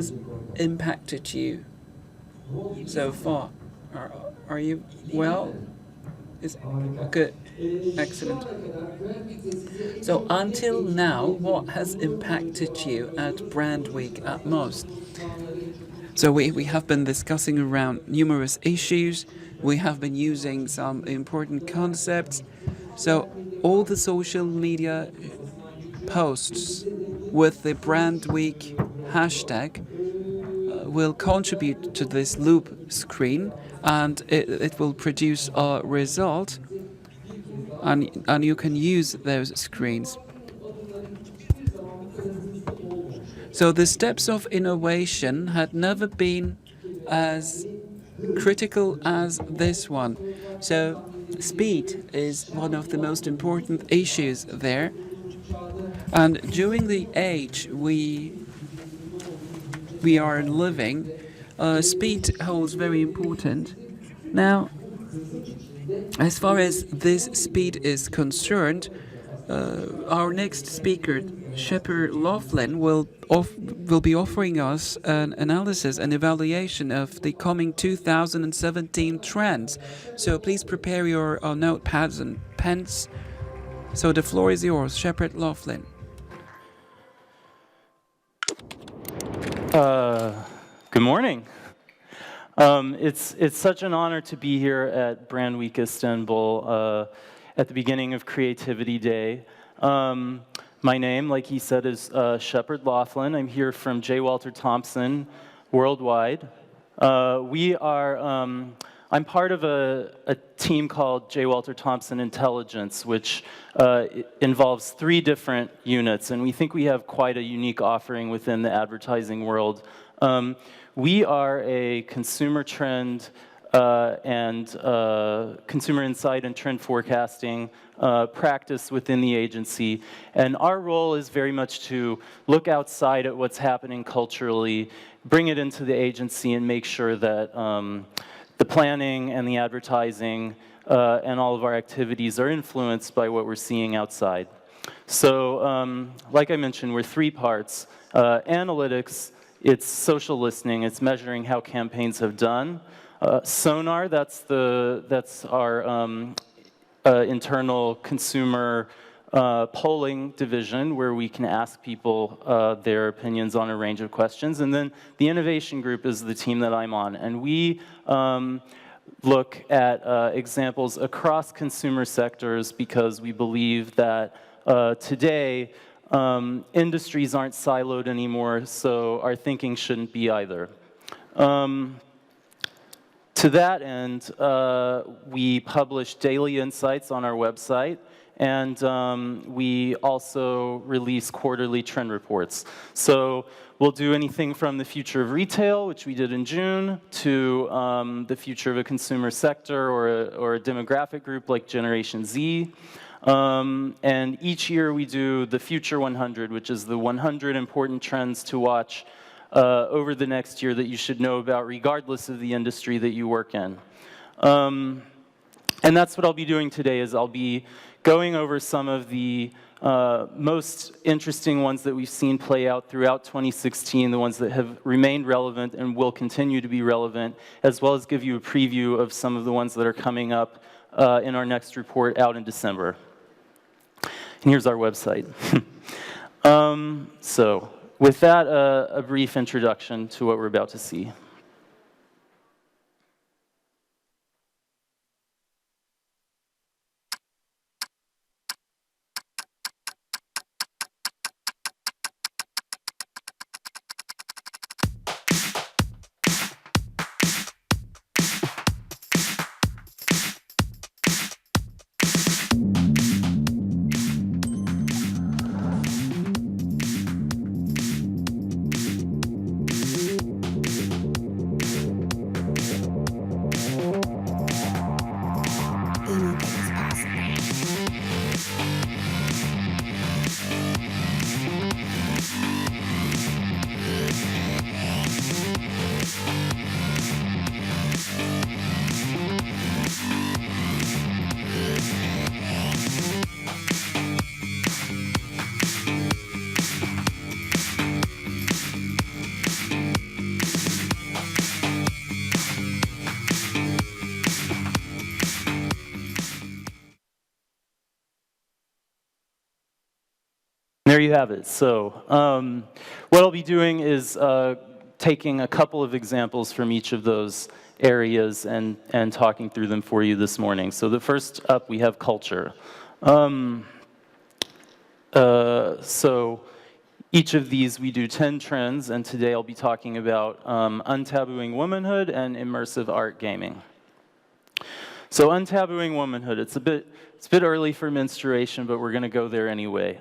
has impacted you so far? Are you well? Is good, excellent. So until now, what has impacted you at Brand Week at most? So we have been discussing around numerous issues. We have been using some important concepts. So all the social media posts with the Brand Week hashtag will contribute to this loop screen, and it will produce a result, and you can use those screens. So the steps of innovation had never been as critical as this one. So speed is one of the most important issues there. And during the age we are living, speed holds very important. Now, as far as this speed is concerned, our next speaker, Shepherd Laughlin, will be offering us an analysis and evaluation of the coming 2017 trends. So please prepare your notepads and pens. So the floor is yours, Shepherd Laughlin. Good morning. It's such an honor to be here at Brand Week Istanbul at the beginning of Creativity Day. My name, like he said, is Shepherd Laughlin. I'm here from J. Walter Thompson worldwide. I'm part of a team called J. Walter Thompson Intelligence, which involves 3 different units, and we think we have quite a unique offering within the advertising world. We are a consumer trend and consumer insight and trend forecasting practice within the agency. And our role is very much to look outside at what's happening culturally, bring it into the agency, and make sure that the planning and the advertising and all of our activities are influenced by what we're seeing outside. So, like I mentioned, we're 3 parts. Analytics, it's social listening, it's measuring how campaigns have done. Sonar, that's our internal consumer polling division, where we can ask people their opinions on a range of questions. And then the innovation group is the team that I'm on. And we look at examples across consumer sectors because we believe that today industries aren't siloed anymore, so our thinking shouldn't be either. To that end, we publish daily insights on our website, and we also release quarterly trend reports. So we'll do anything from the future of retail, which we did in June, to the future of a consumer sector or a demographic group like Generation Z. And each year we do the Future 100, which is the 100 important trends to watch over the next year that you should know about regardless of the industry that you work in. And that's what I'll be doing today, is I'll be going over some of the most interesting ones that we've seen play out throughout 2016, the ones that have remained relevant and will continue to be relevant, as well as give you a preview of some of the ones that are coming up in our next report out in December. And here's our website. So with that, a brief introduction to what we're about to see. there you have it. So what I'll be doing is taking a couple of examples from each of those areas and talking through them for you this morning. So the first up, we have culture. So each of these, we do 10 trends, and today I'll be talking about untabooing womanhood and immersive art gaming. So untabooing womanhood, it's a bit early for menstruation, but we're going to go there anyway.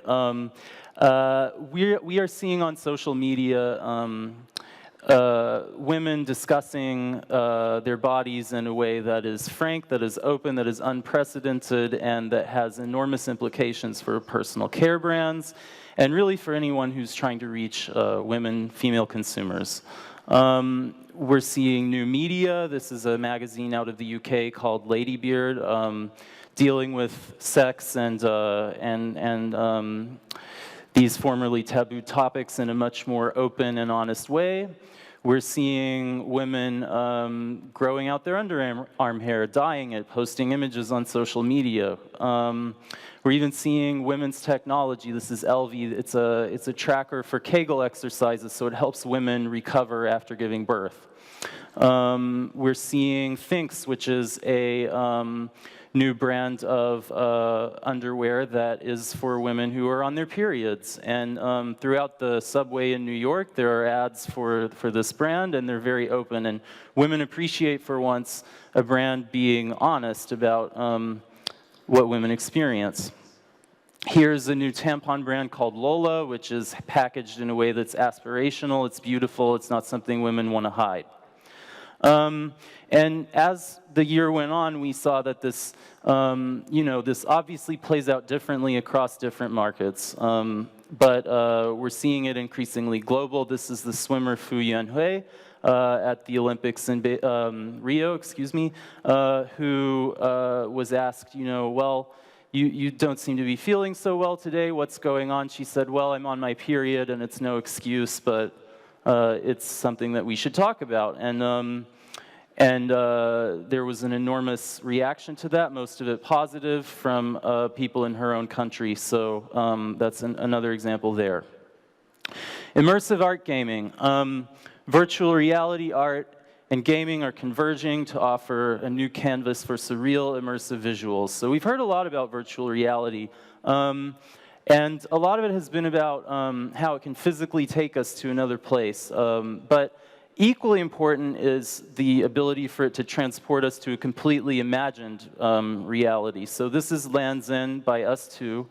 We are seeing on social media women discussing their bodies in a way that is frank, that is open, that is unprecedented, and that has enormous implications for personal care brands, and really for anyone who's trying to reach women, female consumers. We're seeing new media. This is a magazine out of the UK called Ladybeard, dealing with sex and these formerly taboo topics in a much more open and honest way. We're seeing women growing out their underarm hair, dyeing it, posting images on social media. We're even seeing women's technology. This is Elvie. It's a tracker for Kegel exercises, so it helps women recover after giving birth. We're seeing Thinx, which is a new brand of underwear that is for women who are on their periods. And throughout the subway in New York, there are ads for this brand, and they're very open. And women appreciate, for once, a brand being honest about what women experience. Here's a new tampon brand called Lola, which is packaged in a way that's aspirational, it's beautiful, it's not something women want to hide. And as the year went on, we saw that this, this obviously plays out differently across different markets, but we're seeing it increasingly global. This is the swimmer Fu Yanhui at the Olympics in Rio, who was asked, well, you don't seem to be feeling so well today. What's going on? She said, well, I'm on my period, and it's no excuse, but it's something that we should talk about. And there was an enormous reaction to that, most of it positive, from people in her own country. So that's another example there. Immersive art gaming. Virtual reality art and gaming are converging to offer a new canvas for surreal, immersive visuals. So we've heard a lot about virtual reality. And a lot of it has been about how it can physically take us to another place. But equally important is the ability for it to transport us to a completely imagined reality. So this is Land's End by Us2,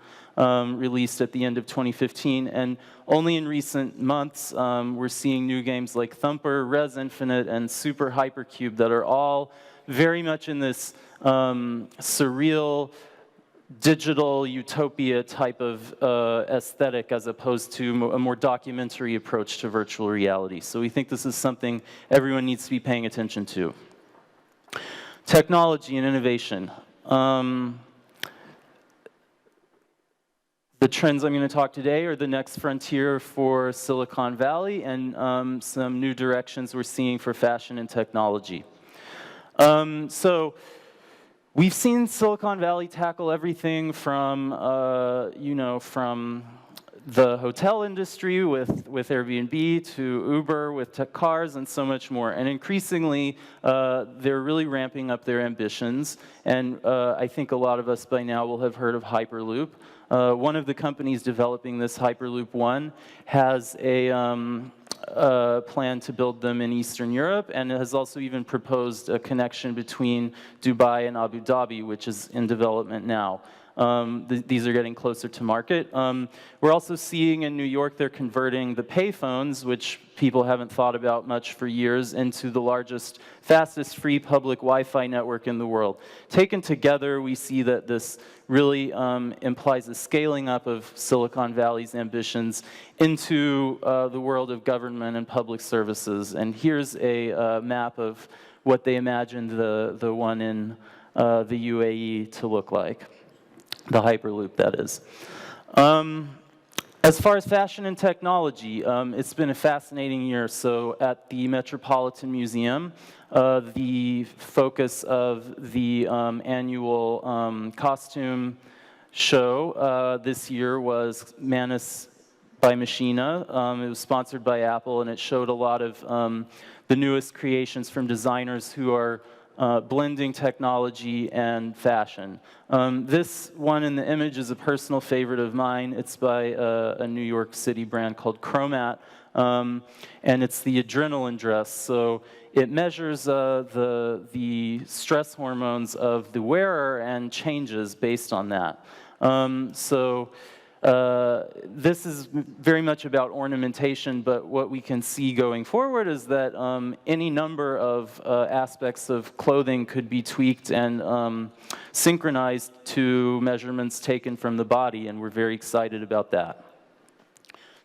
released at the end of 2015. And only in recent months, we're seeing new games like Thumper, Res Infinite, and Super Hypercube that are all very much in this surreal, digital utopia type of aesthetic, as opposed to a more documentary approach to virtual reality. So we think this is something everyone needs to be paying attention to. Technology and innovation. The trends I'm going to talk today are the next frontier for Silicon Valley and some new directions we're seeing for fashion and technology. So we've seen Silicon Valley tackle everything from, from the hotel industry with Airbnb to Uber with tech cars and so much more. And increasingly, they're really ramping up their ambitions. And I think a lot of us by now will have heard of Hyperloop. One of the companies developing this, Hyperloop One, has a plan to build them in Eastern Europe, and has also even proposed a connection between Dubai and Abu Dhabi, which is in development now. These are getting closer to market. We're also seeing in New York they're converting the payphones, which people haven't thought about much for years, into the largest, fastest free public Wi-Fi network in the world. Taken together, we see that this really implies a scaling up of Silicon Valley's ambitions into the world of government and public services. And here's a map of what they imagined the one in the UAE to look like. The Hyperloop, that is. As far as fashion and technology, it's been a fascinating year. So at the Metropolitan Museum, the focus of the annual costume show this year was Manus by Machina. It was sponsored by Apple, and it showed a lot of the newest creations from designers who are blending technology and fashion. This one in the image is a personal favorite of mine. It's by a New York City brand called Chromat, and it's the adrenaline dress. So it measures the stress hormones of the wearer and changes based on that. This is very much about ornamentation, but what we can see going forward is that any number of aspects of clothing could be tweaked and synchronized to measurements taken from the body, and we're very excited about that.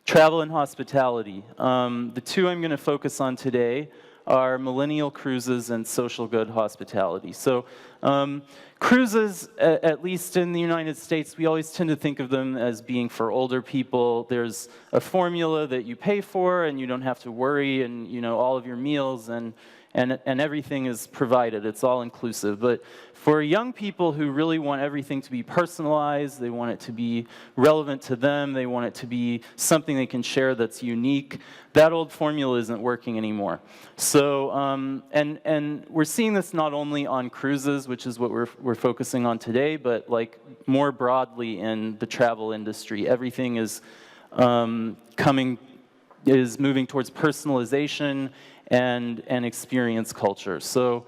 Travel and hospitality. The two I'm going to focus on today are millennial cruises and social good hospitality. So cruises, at least in the United States, we always tend to think of them as being for older people. There's a formula that you pay for, and you don't have to worry, and all of your meals and everything is provided. It's all inclusive. But for young people who really want everything to be personalized, they want it to be relevant to them, they want it to be something they can share that's unique, that old formula isn't working anymore. So, and we're seeing this not only on cruises, which is what we're focusing on today, but like more broadly in the travel industry. Everything is moving towards personalization and experience culture. So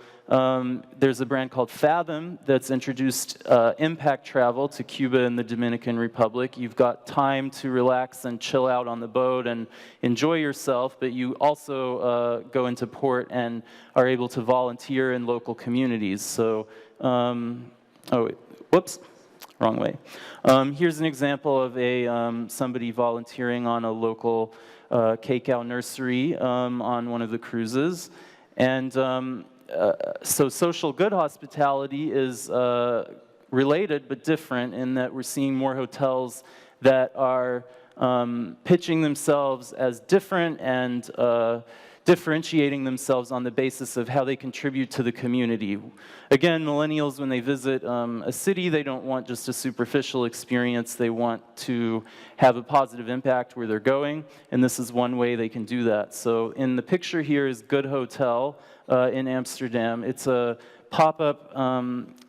there's a brand called Fathom that's introduced impact travel to Cuba and the Dominican Republic. You've got time to relax and chill out on the boat and enjoy yourself, but you also go into port and are able to volunteer in local communities. So, whoops, wrong way. Here's an example of somebody volunteering on a local cacao nursery on one of the cruises. And so social good hospitality is related but different in that we're seeing more hotels that are pitching themselves as different and differentiating themselves on the basis of how they contribute to the community. Again, millennials, when they visit a city, they don't want just a superficial experience. They want to have a positive impact where they're going, and this is one way they can do that. So in the picture here is Good Hotel in Amsterdam. It's a pop-up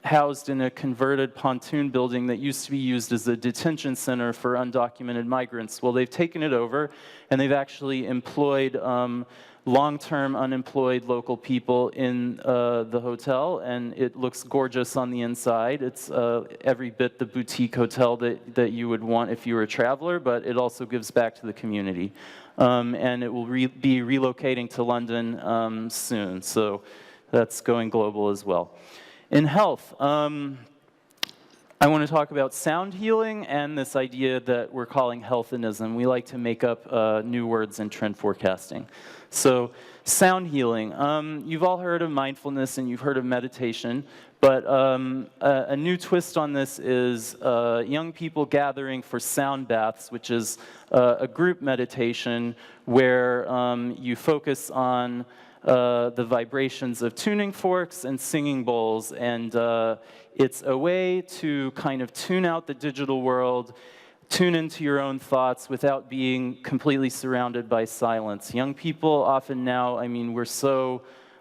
housed in a converted pontoon building that used to be used as a detention center for undocumented migrants. Well, they've taken it over, and they've actually employed long-term unemployed local people in the hotel, and it looks gorgeous on the inside. It's every bit the boutique hotel that you would want if you were a traveler, but it also gives back to the community. And it will be relocating to London soon, so that's going global as well. In health, I want to talk about sound healing and this idea that we're calling healthinism. We like to make up new words in trend forecasting. So sound healing. You've all heard of mindfulness and you've heard of meditation, but a new twist on this is young people gathering for sound baths, which is a group meditation where you focus on the vibrations of tuning forks and singing bowls, and it's a way to kind of tune out the digital world, tune into your own thoughts without being completely surrounded by silence. Young people often now, I mean,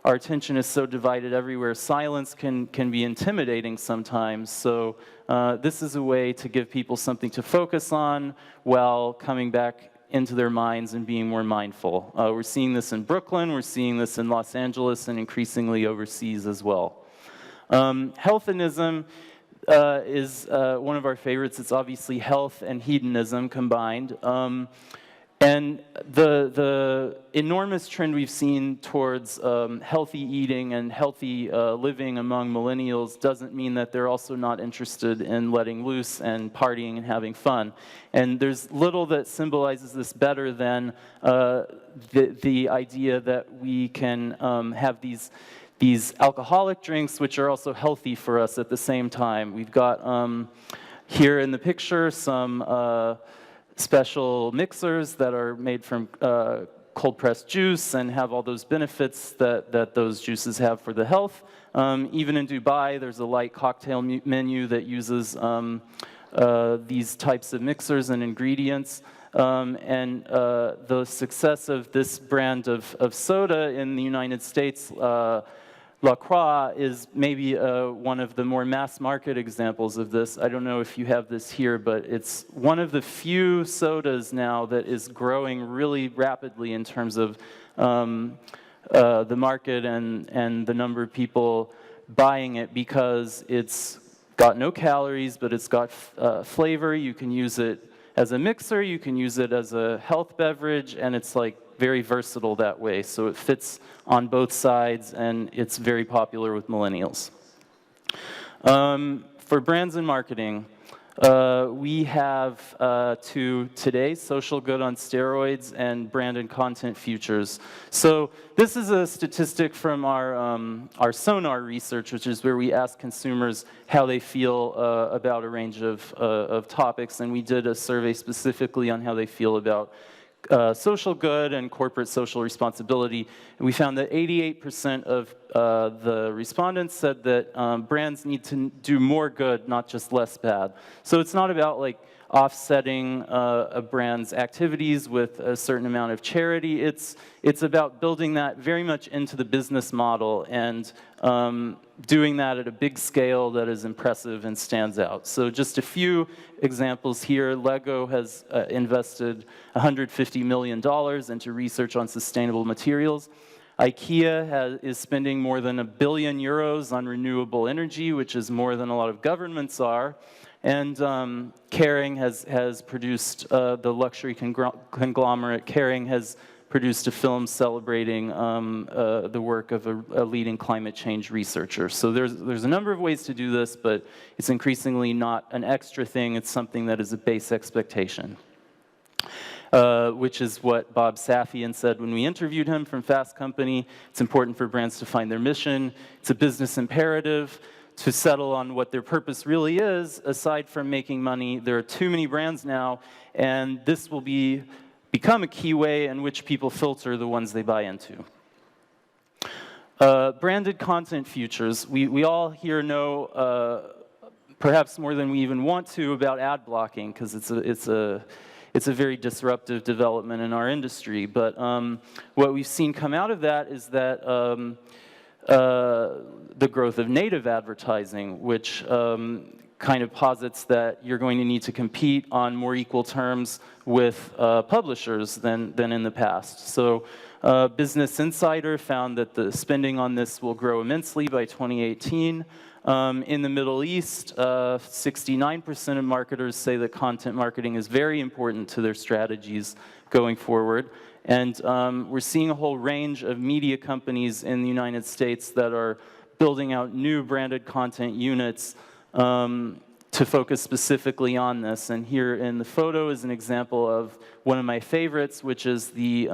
our attention is so divided everywhere. Silence can be intimidating sometimes, so this is a way to give people something to focus on while coming back into their minds and being more mindful. We're seeing this in Brooklyn, we're seeing this in Los Angeles, and increasingly overseas as well. Healthinism is one of our favorites. It's obviously health and hedonism combined. And the enormous trend we've seen towards healthy eating and healthy living among millennials doesn't mean that they're also not interested in letting loose and partying and having fun. And there's little that symbolizes this better than the idea that we can have these alcoholic drinks, which are also healthy for us at the same time. We've got here in the picture some special mixers that are made from cold-pressed juice and have all those benefits that those juices have for the health. Even in Dubai, there's a light cocktail menu that uses these types of mixers and ingredients. The success of this brand of soda in the United States, La Croix, is maybe one of the more mass market examples of this. I don't know if you have this here, but it's one of the few sodas now that is growing really rapidly in terms of the market and the number of people buying it, because it's got no calories, but it's got flavor. You can use it as a mixer, you can use it as a health beverage, and it's like very versatile that way. So it fits on both sides, and it's very popular with millennials. For brands and marketing, we have today social good on steroids and brand and content futures. So this is a statistic from our Sonar research, which is where we ask consumers how they feel about a range of topics, and we did a survey specifically on how they feel about social good and corporate social responsibility. And we found that 88% of the respondents said that brands need to do more good, not just less bad. So it's not about like offsetting a brand's activities with a certain amount of charity. It's about building that very much into the business model and doing that at a big scale that is impressive and stands out. So just a few examples here. Lego has invested $150 million into research on sustainable materials. IKEA is spending more than €1 billion on renewable energy, which is more than a lot of governments are. And Kering has produced, the luxury conglomerate Kering has produced a film celebrating the work of a leading climate change researcher. So there's a number of ways to do this, but it's increasingly not an extra thing, it's something that is a base expectation. Which is what Bob Safian said when we interviewed him from Fast Company. It's important for brands to find their mission. It's a business imperative to settle on what their purpose really is, aside from making money. There are too many brands now, and this will become a key way in which people filter the ones they buy into. Branded content futures. We all here know, perhaps more than we even want to, about ad blocking, because it's a very disruptive development in our industry. But what we've seen come out of that is that the growth of native advertising, which kind of posits that you're going to need to compete on more equal terms with publishers than in the past. So Business Insider found that the spending on this will grow immensely by 2018. In the Middle East, 69% of marketers say that content marketing is very important to their strategies going forward. And we're seeing a whole range of media companies in the United States that are building out new branded content units to focus specifically on this. And here in the photo is an example of one of my favorites, which is the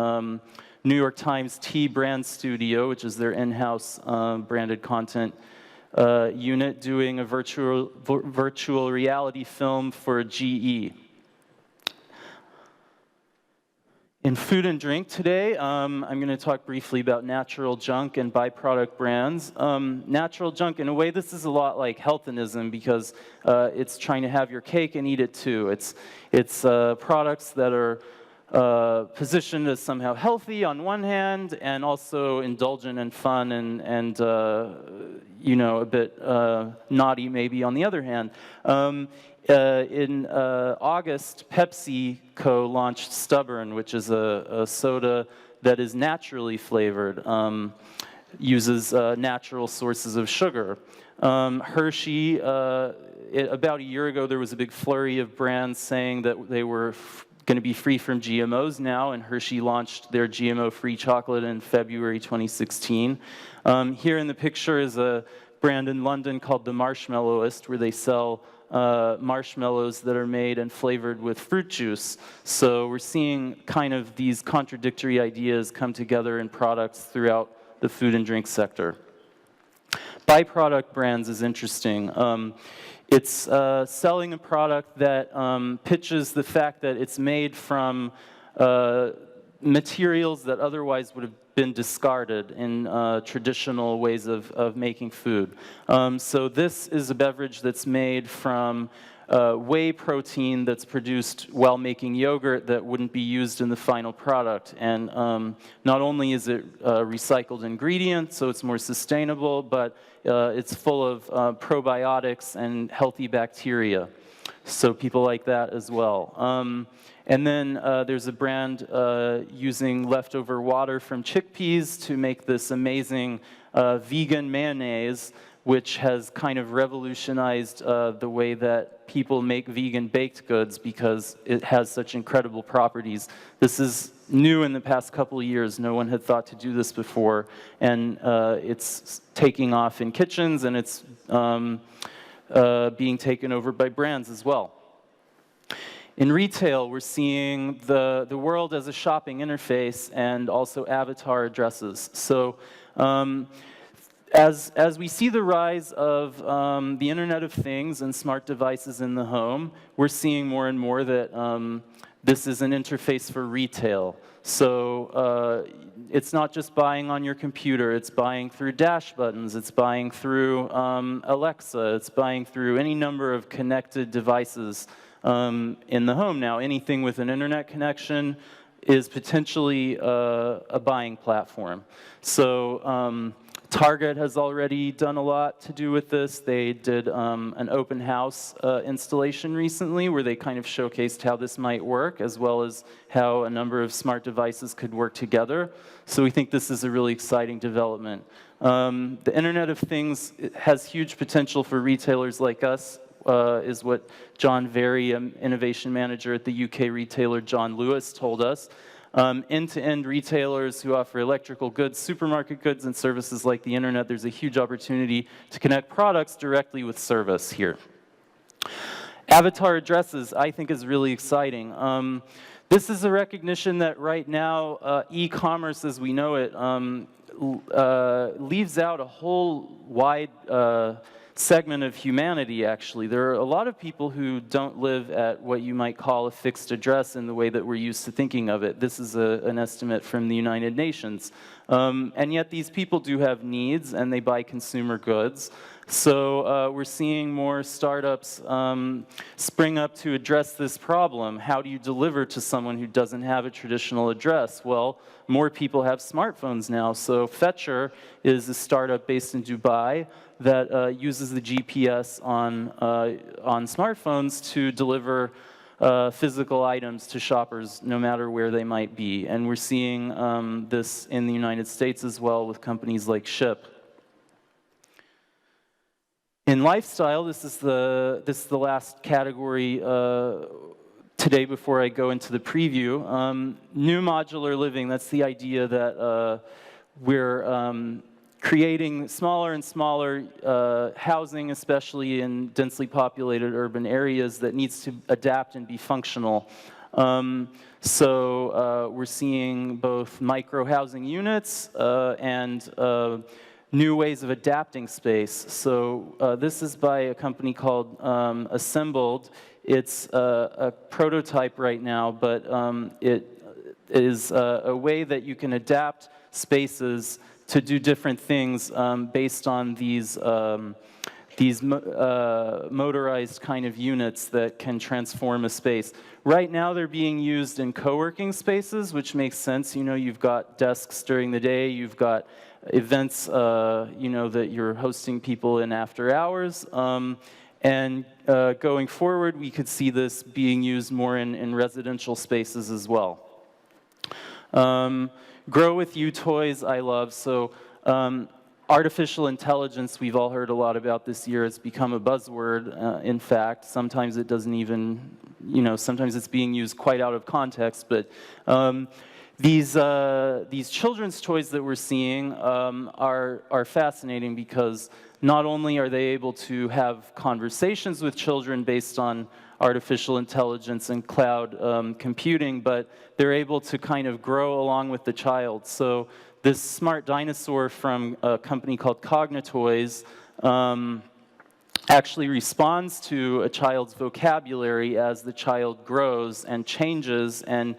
New York Times T Brand Studio, which is their in-house branded content unit, doing a virtual reality film for GE. In food and drink today, I'm going to talk briefly about natural junk and byproduct brands. Natural junk, in a way, this is a lot like healthinism, because it's trying to have your cake and eat it too. It's products that are positioned as somehow healthy on one hand, and also indulgent and fun and you know, a bit naughty maybe on the other hand. In August, PepsiCo launched Stubborn, which is a soda that is naturally flavored, uses natural sources of sugar. Hershey, about a year ago, there was a big flurry of brands saying that they were going to be free from GMOs now, and Hershey launched their GMO-free chocolate in February 2016. Here in the picture is a brand in London called The Marshmallowist, where they sell marshmallows that are made and flavored with fruit juice. So we're seeing kind of these contradictory ideas come together in products throughout the food and drink sector. Byproduct brands is interesting. It's selling a product that pitches the fact that it's made from materials that otherwise would have been discarded in traditional ways of making food. So this is a beverage that's made from whey protein that's produced while making yogurt that wouldn't be used in the final product. And not only is it recycled ingredient, so it's more sustainable, but it's full of probiotics and healthy bacteria. So people like that as well. And then there's a brand using leftover water from chickpeas to make this amazing vegan mayonnaise, which has kind of revolutionized the way that people make vegan baked goods because it has such incredible properties. This is new in the past couple of years. No one had thought to do this before. And it's taking off in kitchens, and it's being taken over by brands as well. In retail, we're seeing the world as a shopping interface and also avatar addresses. So as we see the rise of the Internet of Things and smart devices in the home, we're seeing more and more that this is an interface for retail. So it's not just buying on your computer, it's buying through dash buttons, it's buying through Alexa, it's buying through any number of connected devices in the home. Now, anything with an internet connection is potentially a buying platform. So Target has already done a lot to do with this. They did an open house installation recently where they kind of showcased how this might work, as well as how a number of smart devices could work together. So we think this is a really exciting development. The Internet of Things has huge potential for retailers like us, is what John Very, innovation manager at the UK retailer John Lewis, told us. End-to-end retailers who offer electrical goods, supermarket goods, and services like the internet, there's a huge opportunity to connect products directly with service here. Avatar addresses, I think, is really exciting. This is a recognition that right now, e-commerce as we know it leaves out a whole wide segment of humanity, actually. There are a lot of people who don't live at what you might call a fixed address in the way that we're used to thinking of it. This is an estimate from the United Nations. And yet these people do have needs, and they buy consumer goods. So we're seeing more startups spring up to address this problem. How do you deliver to someone who doesn't have a traditional address? Well, more people have smartphones now. So Fetcher is a startup based in Dubai that uses the GPS on smartphones to deliver physical items to shoppers no matter where they might be. And we're seeing this in the United States as well with companies like Ship. In lifestyle, this is the last category today before I go into the preview. New modular living, that's the idea that we're creating smaller and smaller housing, especially in densely populated urban areas, that needs to adapt and be functional. So we're seeing both micro-housing units and new ways of adapting space. So this is by a company called Assembled. It's a prototype right now, but it is a way that you can adapt spaces to do different things based on these motorized kind of units that can transform a space. Right now, they're being used in co-working spaces, which makes sense. You know, you've got desks during the day, you've got events, you know, that you're hosting people in after hours. And going forward, we could see this being used more in residential spaces as well. Grow with you toys, I love. So artificial intelligence, we've all heard a lot about this year. It's become a buzzword, in fact. Sometimes it doesn't even, you know, sometimes it's being used quite out of context. But these children's toys that we're seeing are fascinating because not only are they able to have conversations with children based on artificial intelligence and cloud computing, but they're able to kind of grow along with the child. So this smart dinosaur from a company called Cognitoys actually responds to a child's vocabulary as the child grows and changes and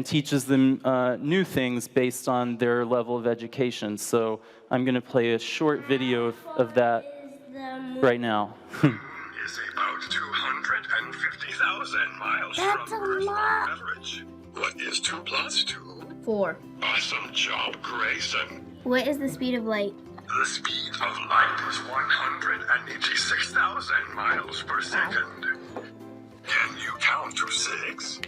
teaches them new things based on their level of education. So I'm going to play a short video of that right now. Is about 250 That's a lot. Beverage. What is 2 plus 2? 4. Awesome job, Grayson. What is the speed of light? The speed of light is 186,000 miles per second. Can you count to 6?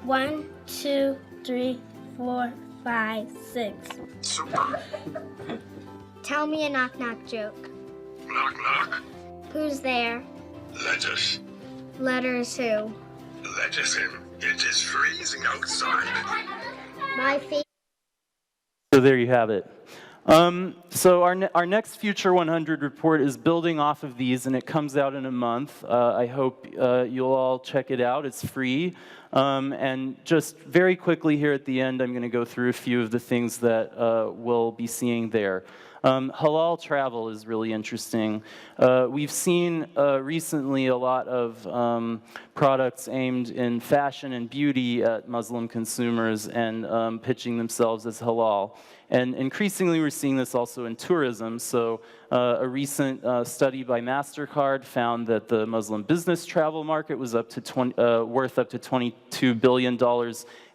1, 2, 3, 4, 5, 6. Super. Tell me a knock-knock joke. Knock, knock. Who's there? Lettuce. Letters who? Lettuce in. It is freezing outside. My favorite. So there you have it. So our next Future 100 report is building off of these, and it comes out in a month. I hope you'll all check it out. It's free. And just very quickly here at the end, I'm going to go through a few of the things that we'll be seeing there. Halal travel is really interesting. We've seen recently a lot of products aimed in fashion and beauty at Muslim consumers and pitching themselves as halal. And increasingly, we're seeing this also in tourism. So a recent study by MasterCard found that the Muslim business travel market was worth up to $22 billion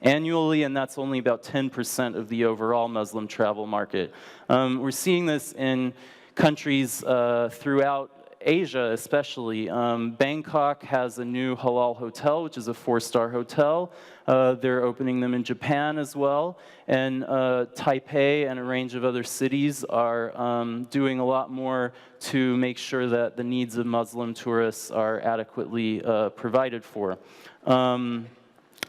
annually, and that's only about 10% of the overall Muslim travel market. We're seeing this in countries throughout Asia, especially. Bangkok has a new halal hotel, which is a 4-star hotel. They're opening them in Japan as well. And Taipei and a range of other cities are doing a lot more to make sure that the needs of Muslim tourists are adequately provided for.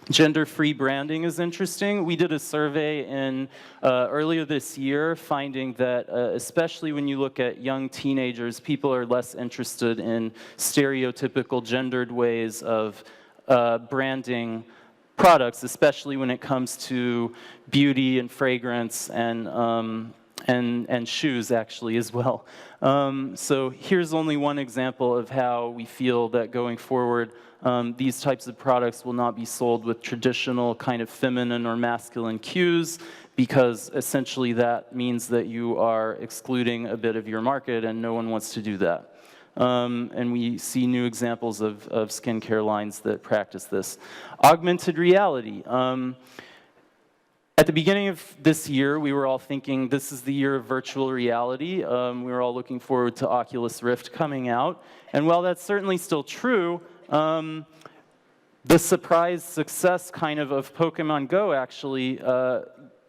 Gender-free branding is interesting. We did a survey earlier this year finding that especially when you look at young teenagers, people are less interested in stereotypical gendered ways of branding products, especially when it comes to beauty and fragrance and shoes actually as well. So here's only one example of how we feel that going forward these types of products will not be sold with traditional kind of feminine or masculine cues, because essentially that means that you are excluding a bit of your market, and no one wants to do that. And we see new examples of skincare lines that practice this. Augmented reality. At the beginning of this year, we were all thinking this is the year of virtual reality. We were all looking forward to Oculus Rift coming out. And while that's certainly still true, the surprise success kind of Pokemon Go actually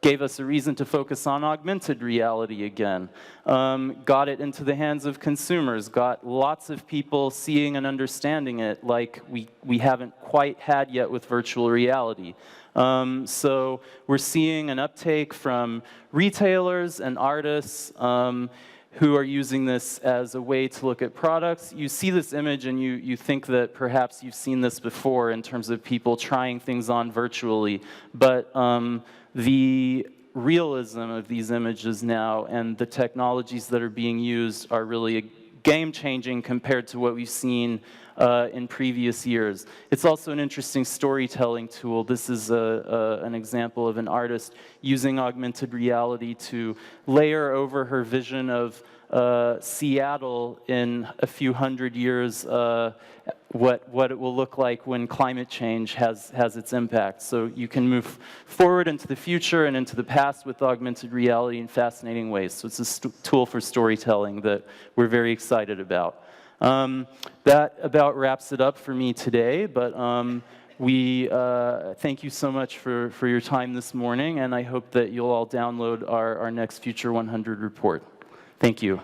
gave us a reason to focus on augmented reality again. Got it into the hands of consumers, got lots of people seeing and understanding it like we haven't quite had yet with virtual reality. So we're seeing an uptake from retailers and artists who are using this as a way to look at products. You see this image and you think that perhaps you've seen this before in terms of people trying things on virtually, but the realism of these images now and the technologies that are being used are really game-changing compared to what we've seen in previous years. It's also an interesting storytelling tool. This is an example of an artist using augmented reality to layer over her vision of Seattle in a few hundred years, what it will look like when climate change has its impact. So you can move forward into the future and into the past with augmented reality in fascinating ways. So it's a tool for storytelling that we're very excited about. That about wraps it up for me today, but we thank you so much for your time this morning, and I hope that you'll all download our next Future 100 report. Thank you.